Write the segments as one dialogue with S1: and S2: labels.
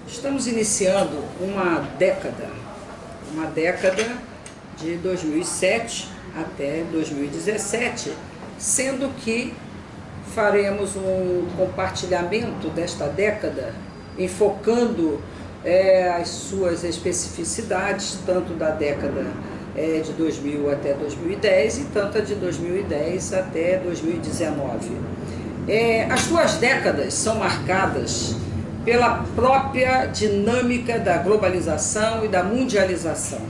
S1: Estamos iniciando uma década de 2007 até 2017, sendo que faremos um compartilhamento desta década, enfocando as suas especificidades, tanto da década de 2000 até 2010 e tanto a de 2010 até 2019. As duas décadas são marcadas pela própria dinâmica da globalização e da mundialização.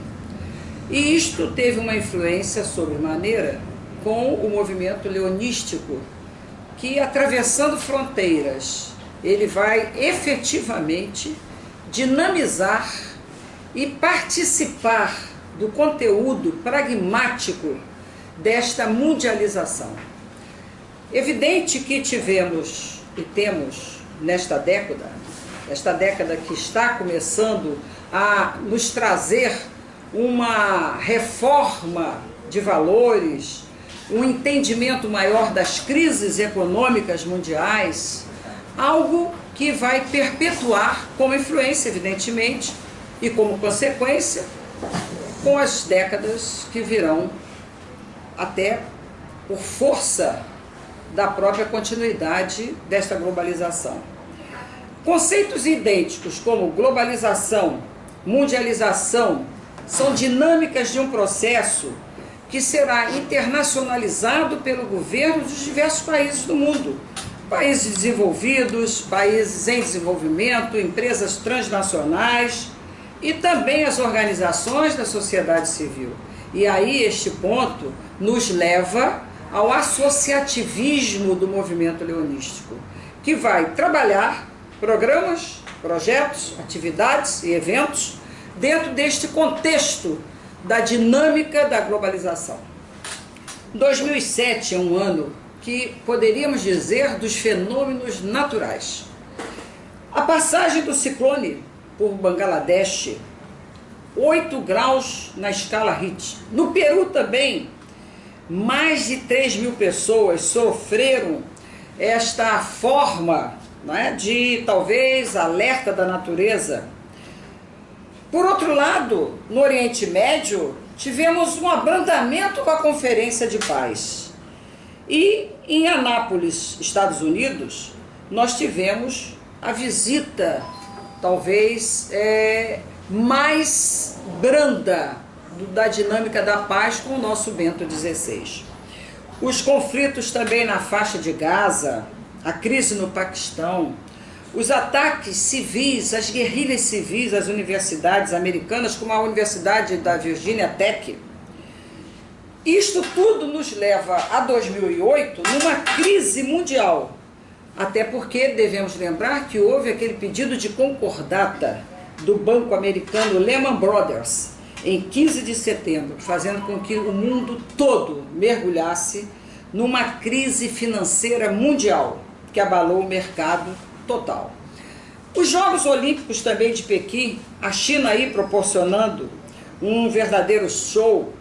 S1: E isto teve uma influência sobremaneira com o movimento leonístico, que, atravessando fronteiras, ele vai efetivamente dinamizar e participar do conteúdo pragmático desta mundialização. Evidente que tivemos e temos nesta década, esta década que está começando a nos trazer uma reforma de valores, um entendimento maior das crises econômicas mundiais, algo que vai perpetuar como influência, evidentemente, e como consequência, com as décadas que virão, até por força da própria continuidade desta globalização. Conceitos idênticos como globalização, mundialização, são dinâmicas de um processo que será internacionalizado pelo governo dos diversos países do mundo. Países desenvolvidos, países em desenvolvimento, empresas transnacionais e também as organizações da sociedade civil. E aí este ponto nos leva ao associativismo do movimento leonístico, que vai trabalhar programas, projetos, atividades e eventos dentro deste contexto da dinâmica da globalização. 2007 é um ano que poderíamos dizer dos fenômenos naturais. A passagem do ciclone por Bangladesh, 8 graus na escala Richter. No Peru também, mais de 3.000 pessoas sofreram esta forma, de talvez alerta da natureza. Por outro lado, no Oriente Médio, tivemos um abrandamento com a Conferência de Paz. E em Anápolis, Estados Unidos, nós tivemos a visita, talvez, mais branda da dinâmica da paz com o nosso Bento XVI. Os conflitos também na faixa de Gaza, a crise no Paquistão, os ataques civis, as guerrilhas civis às universidades americanas, como a Universidade da Virginia Tech. Isto tudo nos leva a 2008 numa crise mundial, até porque devemos lembrar que houve aquele pedido de concordata do banco americano Lehman Brothers em 15 de setembro, fazendo com que o mundo todo mergulhasse numa crise financeira mundial que abalou o mercado total. Os Jogos Olímpicos também de Pequim, a China aí proporcionando um verdadeiro show.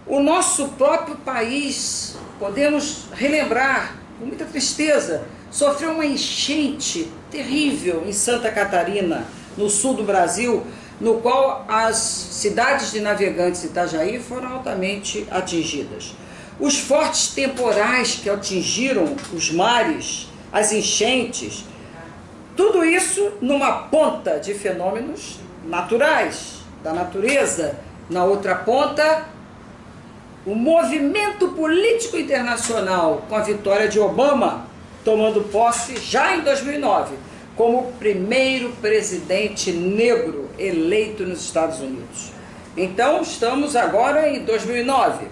S1: O nosso próprio país, podemos relembrar com muita tristeza, sofreu uma enchente terrível em Santa Catarina, no sul do Brasil, no qual as cidades de Navegantes e Itajaí foram altamente atingidas. Os fortes temporais que atingiram os mares, as enchentes, tudo isso numa ponta de fenômenos naturais, da natureza. Na outra ponta, o movimento político internacional, com a vitória de Obama, tomando posse já em 2009, como o primeiro presidente negro eleito nos Estados Unidos. Então, estamos agora em 2009.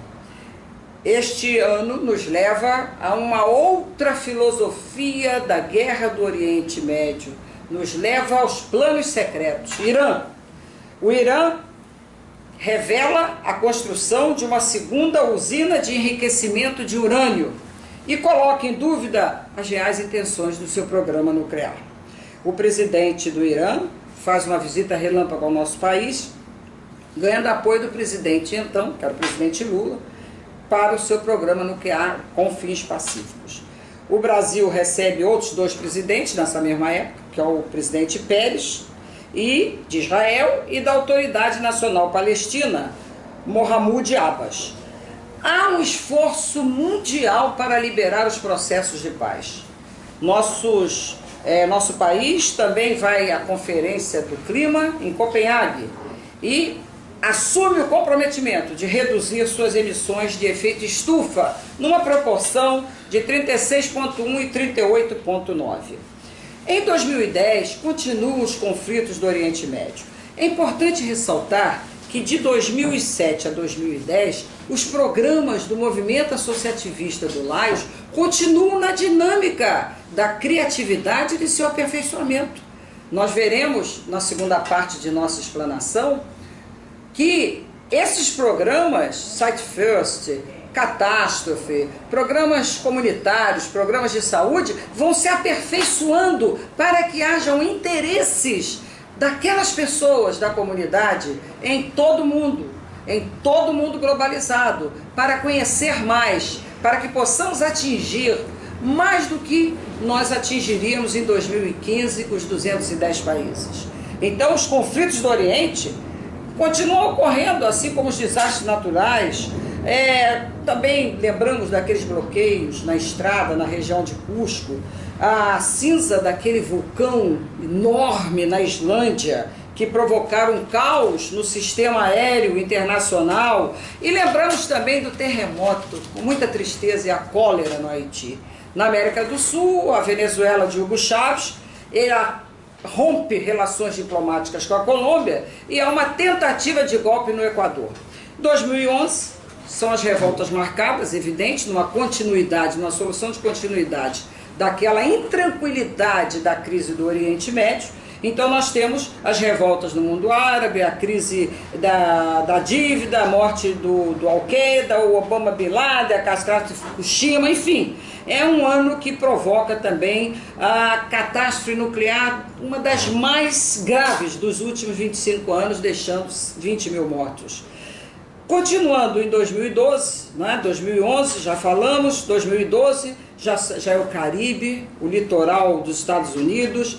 S1: Este ano nos leva a uma outra filosofia da guerra do Oriente Médio, nos leva aos planos secretos. Irã. O Irã revela a construção de uma segunda usina de enriquecimento de urânio e coloca em dúvida as reais intenções do seu programa nuclear. O presidente do Irã faz uma visita relâmpago ao nosso país, ganhando apoio do presidente então, que era o presidente Lula, para o seu programa nuclear com fins pacíficos. O Brasil recebe outros 2 presidentes nessa mesma época, que é o presidente Pérez e de Israel e da Autoridade Nacional Palestina, Mahmoud Abbas. Há um esforço mundial para liberar os processos de paz. Nosso país também vai à Conferência do Clima em Copenhague e assume o comprometimento de reduzir suas emissões de efeito estufa numa proporção de 36,1 e 38,9. Em 2010, continuam os conflitos do Oriente Médio. É importante ressaltar que de 2007 a 2010, os programas do movimento associativista do Laos continuam na dinâmica da criatividade e de seu aperfeiçoamento. Nós veremos, na segunda parte de nossa explanação, que esses programas, Site First, Catástrofe, programas comunitários, programas de saúde, vão se aperfeiçoando para que hajam interesses daquelas pessoas da comunidade em todo mundo globalizado, para conhecer mais, para que possamos atingir mais do que nós atingiríamos em 2015 com os 210 países. Então, os conflitos do Oriente continuam ocorrendo, assim como os desastres naturais. Também lembramos daqueles bloqueios na estrada, na região de Cusco, a cinza daquele vulcão enorme na Islândia, que provocaram um caos no sistema aéreo internacional. E lembramos também do terremoto, com muita tristeza, e a cólera no Haiti. Na América do Sul, a Venezuela de Hugo Chávez, ela rompe relações diplomáticas com a Colômbia e há uma tentativa de golpe no Equador. 2011 são as revoltas marcadas, evidente, numa continuidade, numa solução de continuidade daquela intranquilidade da crise do Oriente Médio. Então nós temos as revoltas no mundo árabe, a crise da dívida, a morte do Al-Qaeda, o Obama Bin Laden, a catástrofe de Fukushima, enfim. É um ano que provoca também a catástrofe nuclear, uma das mais graves dos últimos 25 anos, deixando 20 mil mortos. Continuando em 2012, 2011 já falamos, 2012 já é o Caribe, o litoral dos Estados Unidos.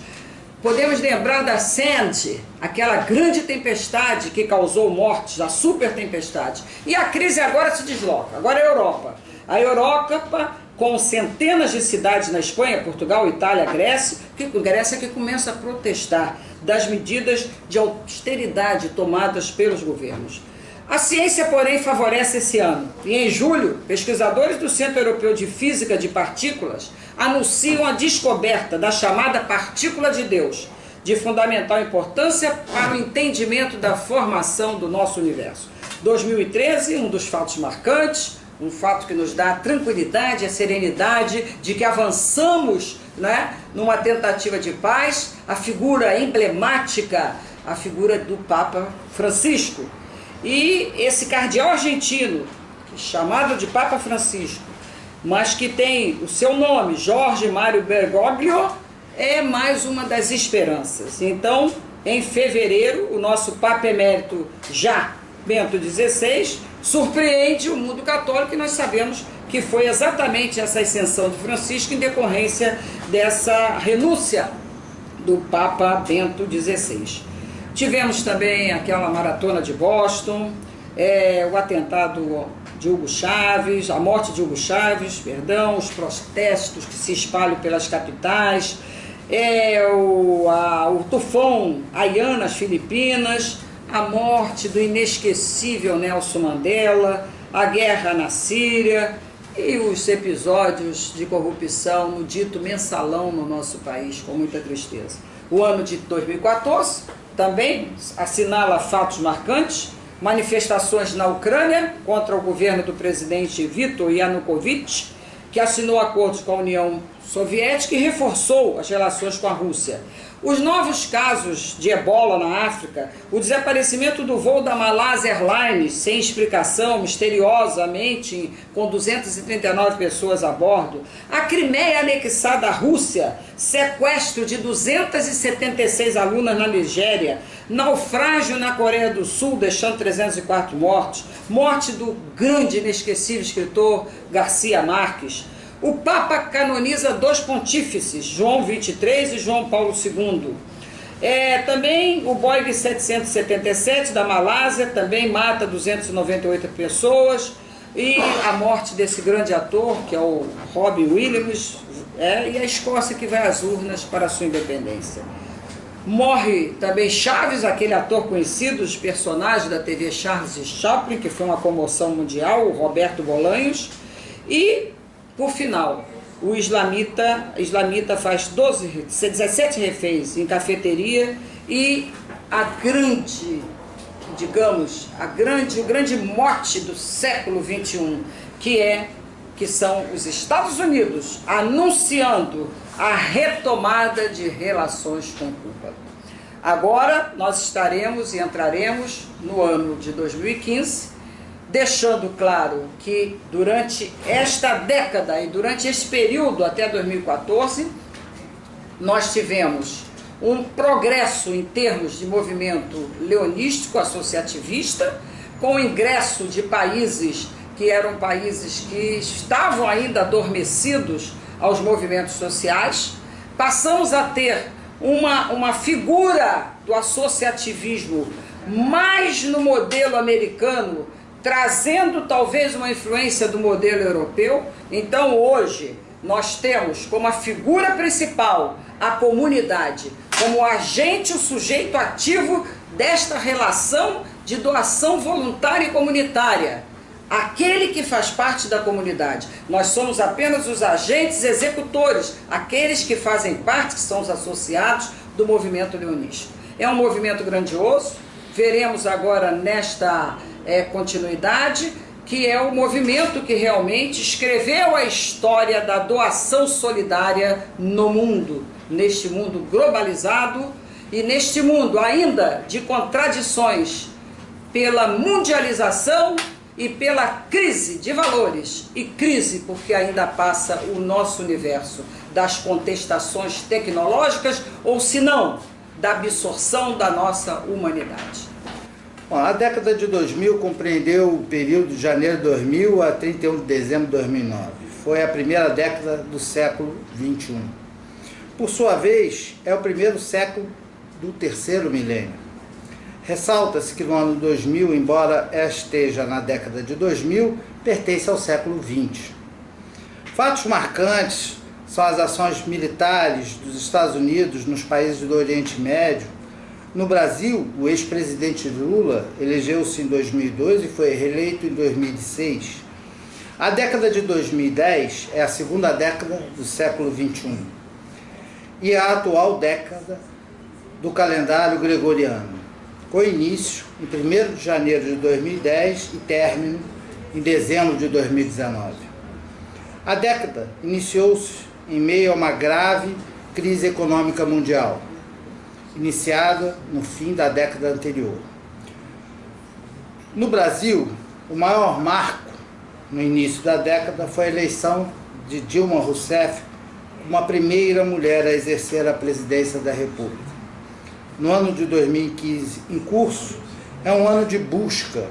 S1: Podemos lembrar da Sandy, aquela grande tempestade que causou mortes, a super tempestade. E a crise agora se desloca, agora é a Europa. A Europa, com centenas de cidades na Espanha, Portugal, Itália, Grécia que começa a protestar das medidas de austeridade tomadas pelos governos. A ciência, porém, favorece esse ano. E em julho, pesquisadores do Centro Europeu de Física de Partículas anunciam a descoberta da chamada partícula de Deus, de fundamental importância para o entendimento da formação do nosso universo. 2013, um dos fatos marcantes, um fato que nos dá a tranquilidade, a serenidade de que avançamos, numa tentativa de paz, a figura emblemática, a figura do Papa Francisco. E esse cardeal argentino, chamado de Papa Francisco, mas que tem o seu nome, Jorge Mário Bergoglio, é mais uma das esperanças. Então, em fevereiro, o nosso Papa Emérito já, Bento XVI, surpreende o mundo católico, e nós sabemos que foi exatamente essa ascensão de Francisco em decorrência dessa renúncia do Papa Bento XVI. Tivemos também aquela maratona de Boston, o atentado de Hugo Chávez, a morte de Hugo Chávez, os protestos que se espalham pelas capitais, o tufão Haiyan nas Filipinas, a morte do inesquecível Nelson Mandela, a guerra na Síria e os episódios de corrupção no dito mensalão no nosso país, com muita tristeza. O ano de 2014 também assinala fatos marcantes, manifestações na Ucrânia contra o governo do presidente Viktor Yanukovych, que assinou acordos com a União Soviética e reforçou as relações com a Rússia. Os novos casos de ebola na África, o desaparecimento do voo da Malásia Airlines sem explicação, misteriosamente, com 239 pessoas a bordo, a Crimeia anexada à Rússia, sequestro de 276 alunas na Nigéria, naufrágio na Coreia do Sul, deixando 304 mortos, morte do grande e inesquecível escritor Garcia Marques. O Papa canoniza dois pontífices, João XXIII e João Paulo II. Também o Boeing 777 da Malásia também mata 298 pessoas. E a morte desse grande ator, que é o Robin Williams, e a Escócia que vai às urnas para a sua independência. Morre também Chaves, aquele ator conhecido, os personagens da TV Charles Chaplin, que foi uma comoção mundial, o Roberto Bolanhos. E, por final, o islamita faz 17 reféns em cafeteria e o grande mote do século XXI, que são os Estados Unidos anunciando a retomada de relações com Cuba. Agora nós estaremos e entraremos no ano de 2015, deixando claro que durante esta década e durante esse período até 2014, nós tivemos um progresso em termos de movimento leonístico associativista, com o ingresso de países que eram países que estavam ainda adormecidos aos movimentos sociais. Passamos a ter uma figura do associativismo mais no modelo americano, trazendo talvez uma influência do modelo europeu. Então hoje nós temos como a figura principal a comunidade, como agente, o sujeito ativo desta relação de doação voluntária e comunitária. Aquele que faz parte da comunidade. Nós somos apenas os agentes executores, aqueles que fazem parte, que são os associados do movimento leonístico. É um movimento grandioso, veremos agora nesta continuidade, que é o movimento que realmente escreveu a história da doação solidária no mundo, neste mundo globalizado e neste mundo ainda de contradições pela mundialização e pela crise de valores, e crise porque ainda passa o nosso universo das contestações tecnológicas, ou se não, da absorção da nossa humanidade.
S2: Bom, a década de 2000 compreendeu o período de janeiro de 2000 a 31 de dezembro de 2009. Foi a primeira década do século XXI. Por sua vez, é o primeiro século do terceiro milênio. Ressalta-se que no ano 2000, embora esteja na década de 2000, pertence ao século XX. Fatos marcantes são as ações militares dos Estados Unidos nos países do Oriente Médio. No Brasil, o ex-presidente Lula elegeu-se em 2002 e foi reeleito em 2006. A década de 2010 é a segunda década do século XXI e a atual década do calendário gregoriano, com início em 1º de janeiro de 2010 e término em dezembro de 2019. A década iniciou-se em meio a uma grave crise econômica mundial, iniciada no fim da década anterior. No Brasil, o maior marco no início da década foi a eleição de Dilma Rousseff como a primeira mulher a exercer a presidência da República. No ano de 2015 em curso, é um ano de busca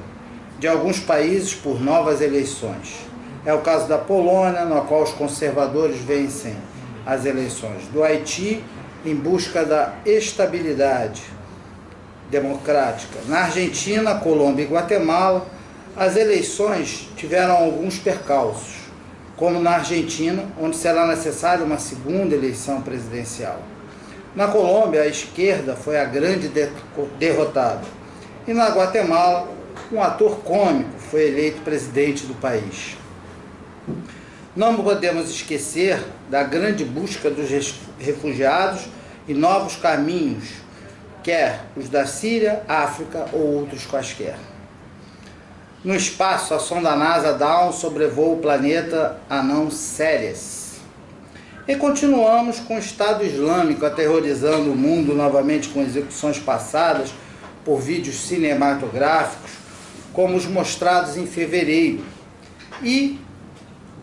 S2: de alguns países por novas eleições. É o caso da Polônia, no qual os conservadores vencem as eleições, do Haiti, em busca da estabilidade democrática. Na Argentina, Colômbia e Guatemala, as eleições tiveram alguns percalços, como na Argentina, onde será necessária uma segunda eleição presidencial. Na Colômbia, a esquerda foi a grande derrotada. E na Guatemala, um ator cômico foi eleito presidente do país. Não podemos esquecer da grande busca dos refugiados e novos caminhos, quer os da Síria, África ou outros quaisquer. No espaço, a sonda NASA Dawn sobrevoa o planeta anão Ceres. E continuamos com o Estado Islâmico aterrorizando o mundo novamente com execuções passadas por vídeos cinematográficos, como os mostrados em fevereiro. E,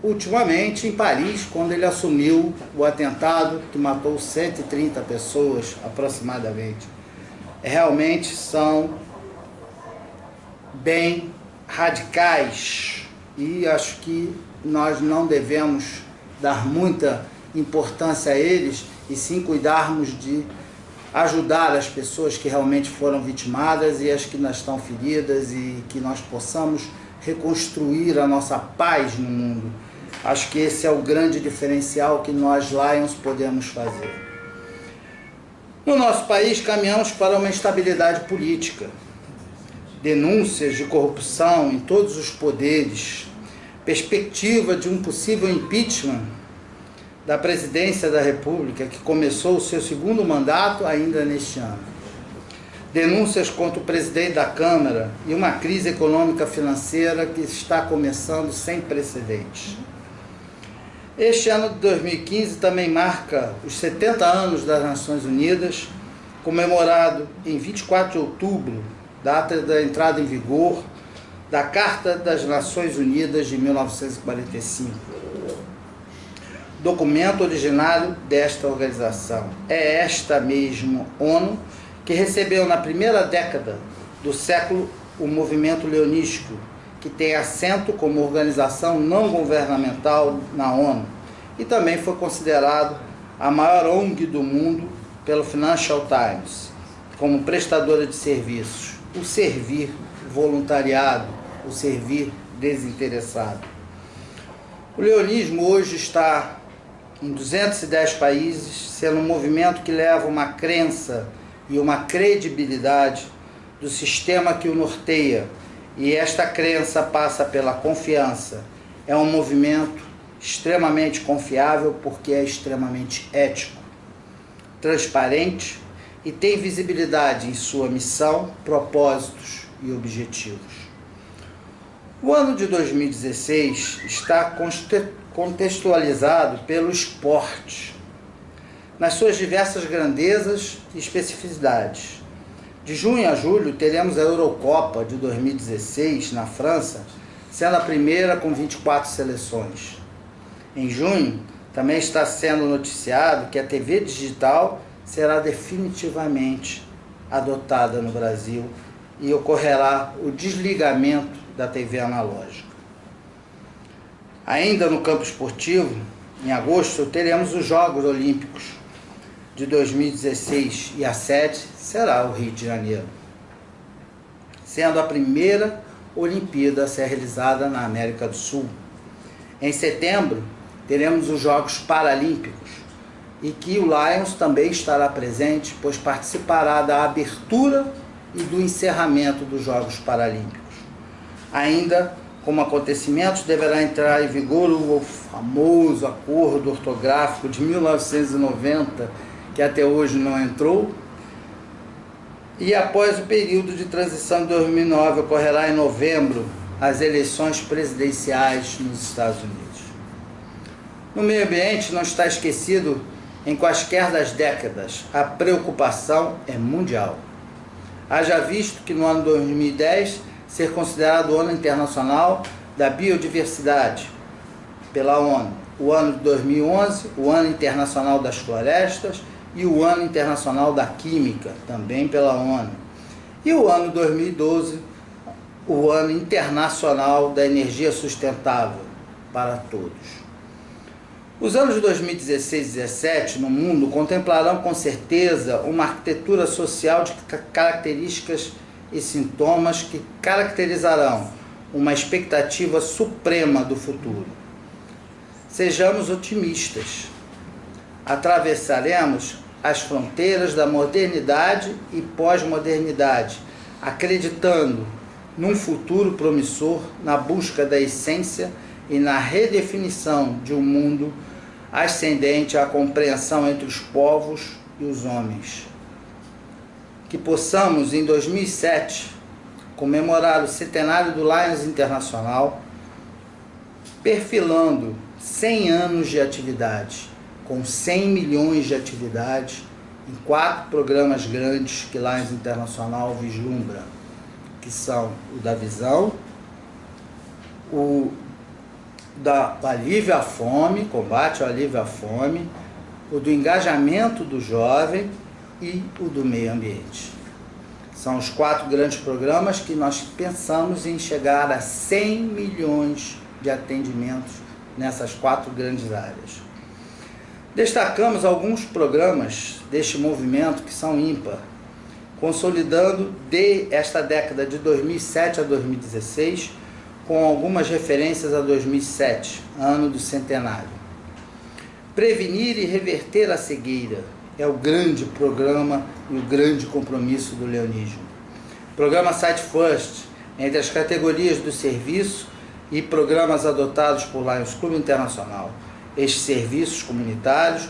S2: ultimamente, em Paris, quando ele assumiu o atentado que matou 130 pessoas aproximadamente. Realmente são bem radicais e acho que nós não devemos dar muita importância a eles e sim cuidarmos de ajudar as pessoas que realmente foram vitimadas e as que ainda estão feridas, e que nós possamos reconstruir a nossa paz no mundo. Acho que esse é o grande diferencial que nós, Lions, podemos fazer. No nosso país, caminhamos para uma instabilidade política, denúncias de corrupção em todos os poderes, perspectiva de um possível impeachment da presidência da República, que começou o seu segundo mandato ainda neste ano. Denúncias contra o presidente da Câmara e uma crise econômica financeira que está começando sem precedentes. Este ano de 2015 também marca os 70 anos das Nações Unidas, comemorado em 24 de outubro, data da entrada em vigor da Carta das Nações Unidas de 1945. Documento originário desta organização. É esta mesma ONU que recebeu na primeira década do século o movimento leonístico, que tem assento como organização não governamental na ONU, e também foi considerado a maior ONG do mundo pelo Financial Times, como prestadora de serviços, o servir voluntariado, o servir desinteressado. O leonismo hoje está em 210 países, sendo um movimento que leva uma crença e uma credibilidade do sistema que o norteia, e esta crença passa pela confiança. É um movimento extremamente confiável porque é extremamente ético, transparente e tem visibilidade em sua missão, propósitos e objetivos. O ano de 2016 está contextualizado pelo esporte, nas suas diversas grandezas e especificidades. De junho a julho teremos a Eurocopa de 2016 na França, sendo a primeira com 24 seleções. Em junho também está sendo noticiado que a TV digital será definitivamente adotada no Brasil e ocorrerá o desligamento da TV analógica. Ainda no campo esportivo, em agosto, teremos os Jogos Olímpicos de 2016 e a sede será o Rio de Janeiro, sendo a primeira Olimpíada a ser realizada na América do Sul. Em setembro, teremos os Jogos Paralímpicos, e que o Lions também estará presente, pois participará da abertura e do encerramento dos Jogos Paralímpicos. Ainda como acontecimentos, deverá entrar em vigor o famoso acordo ortográfico de 1990, que até hoje não entrou, e após o período de transição de 2009, ocorrerá em novembro as eleições presidenciais nos Estados Unidos. No meio ambiente não está esquecido em quaisquer das décadas, a preocupação é mundial. Haja visto que no ano 2010 ser considerado o Ano Internacional da Biodiversidade pela ONU, o ano de 2011, o Ano Internacional das Florestas e o Ano Internacional da Química, também pela ONU, e o ano 2012, o Ano Internacional da Energia Sustentável para todos. Os anos de 2016 e 2017 no mundo contemplarão com certeza uma arquitetura social de características e sintomas que caracterizarão uma expectativa suprema do futuro. Sejamos otimistas. Atravessaremos as fronteiras da modernidade e pós-modernidade, acreditando num futuro promissor, na busca da essência e na redefinição de um mundo ascendente à compreensão entre os povos e os homens. Que possamos, em 2007, comemorar o centenário do Lions Internacional, perfilando 100 anos de atividade, com 100 milhões de atividades, em 4 programas grandes que Lions Internacional vislumbra, que são o da visão, o da alívio à fome, combate ao alívio à fome, o do engajamento do jovem e o do meio ambiente. São os 4 grandes programas que nós pensamos em chegar a 100 milhões de atendimentos nessas 4 grandes áreas. Destacamos alguns programas deste movimento que são ímpar, consolidando esta década de 2007 a 2016, com algumas referências a 2007, ano do centenário. Prevenir e reverter a cegueira é o grande programa e o grande compromisso do leonismo. Programa Site First, entre as categorias do serviço e programas adotados por Lions Clube Internacional. Estes serviços comunitários,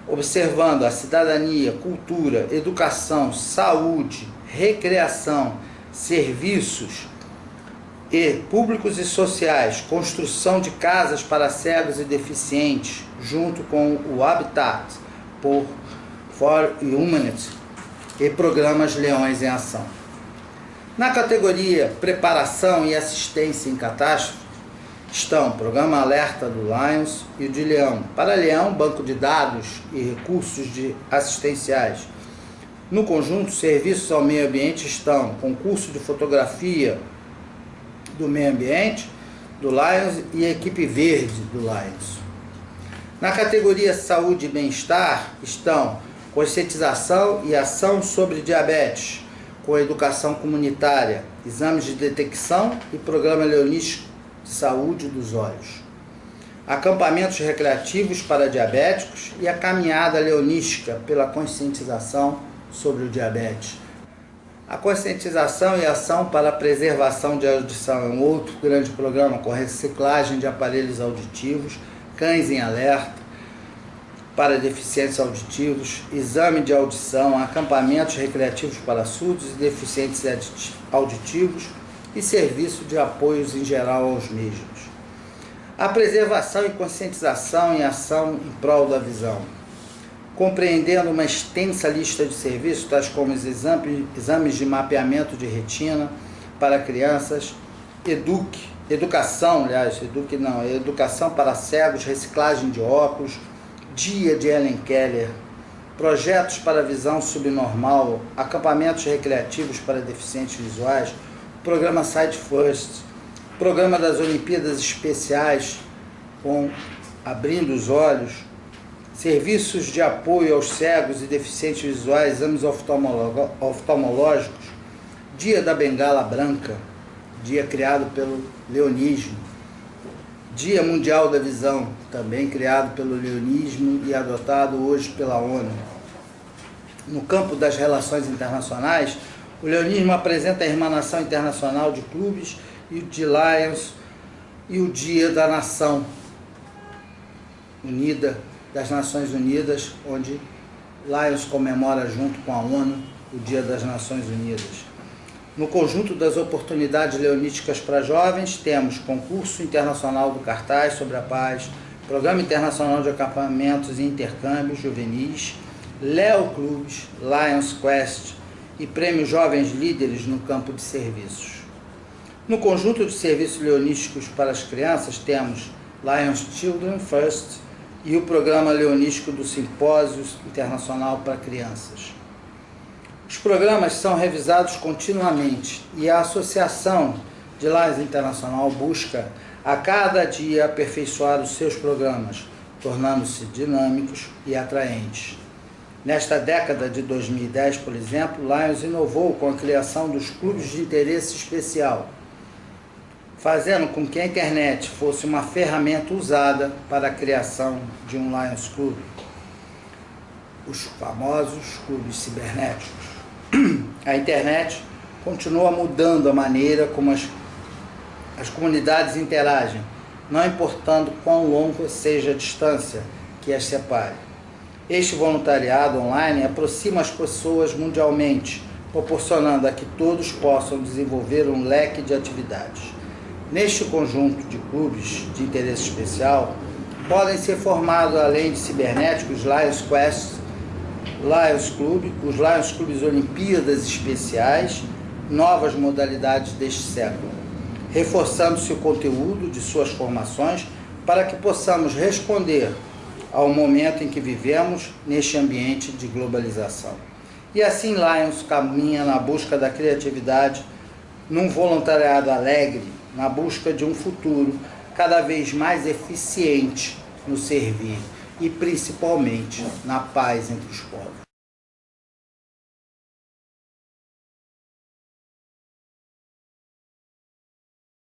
S2: observando a cidadania, cultura, educação, saúde, recreação, serviços e públicos e sociais, construção de casas para cegos e deficientes, junto com o Habitat for Humanity e programas Leões em Ação. Na categoria Preparação e Assistência em Catástrofe, estão o Programa Alerta do Lions e o de Leão. Para Leão, banco de dados e recursos assistenciais. No conjunto, serviços ao meio ambiente estão concurso de fotografia do meio ambiente do Lions e a equipe verde do Lions. Na categoria Saúde e Bem-Estar estão conscientização e ação sobre diabetes, com educação comunitária, exames de detecção e programa leonístico de saúde dos olhos. Acampamentos recreativos para diabéticos e a caminhada leonística pela conscientização sobre o diabetes. A conscientização e ação para a preservação de audição é um outro grande programa com reciclagem de aparelhos auditivos, cães em alerta para deficientes auditivos, exame de audição, acampamentos recreativos para surdos e deficientes auditivos e serviço de apoios em geral aos mesmos. A preservação e conscientização em ação em prol da visão, compreendendo uma extensa lista de serviços, tais como os exames de mapeamento de retina para crianças, educação para cegos, reciclagem de óculos, Dia de Helen Keller, projetos para visão subnormal, acampamentos recreativos para deficientes visuais, programa Site First, programa das Olimpíadas Especiais com Abrindo os Olhos, serviços de apoio aos cegos e deficientes visuais, exames oftalmológicos, Dia da Bengala Branca, dia criado pelo leonismo, Dia Mundial da Visão, também criado pelo leonismo e adotado hoje pela ONU. No campo das relações internacionais, o leonismo apresenta a Irmanação Internacional de Clubes e de Lions e o Dia da Nação Unida, das Nações Unidas, onde Lions comemora junto com a ONU o Dia das Nações Unidas. No conjunto das oportunidades leonísticas para jovens, temos Concurso Internacional do Cartaz sobre a Paz, Programa Internacional de Acampamentos e Intercâmbios Juvenis, Leo Clubes, Lions Quest e Prêmio Jovens Líderes no campo de serviços. No conjunto de serviços leonísticos para as crianças, temos Lions Children First e o Programa Leonístico do Simpósio Internacional para Crianças. Os programas são revisados continuamente e a Associação de Lions Internacional busca a cada dia aperfeiçoar os seus programas, tornando-se dinâmicos e atraentes. Nesta década de 2010, por exemplo, Lions inovou com a criação dos clubes de interesse especial, fazendo com que a internet fosse uma ferramenta usada para a criação de um Lions Club, os famosos clubes cibernéticos. A internet continua mudando a maneira como as comunidades interagem, não importando quão longa seja a distância que as separe. Este voluntariado online aproxima as pessoas mundialmente, proporcionando a que todos possam desenvolver um leque de atividades. Neste conjunto de clubes de interesse especial, podem ser formados, além de cibernéticos, Lions Quest, Lions Club, os Lions Clubes Olimpíadas Especiais, novas modalidades deste século, reforçando-se o conteúdo de suas formações para que possamos responder ao momento em que vivemos neste ambiente de globalização. E assim Lions caminha na busca da criatividade, num voluntariado alegre, na busca de um futuro cada vez mais eficiente no servir. e principalmente na paz entre os povos.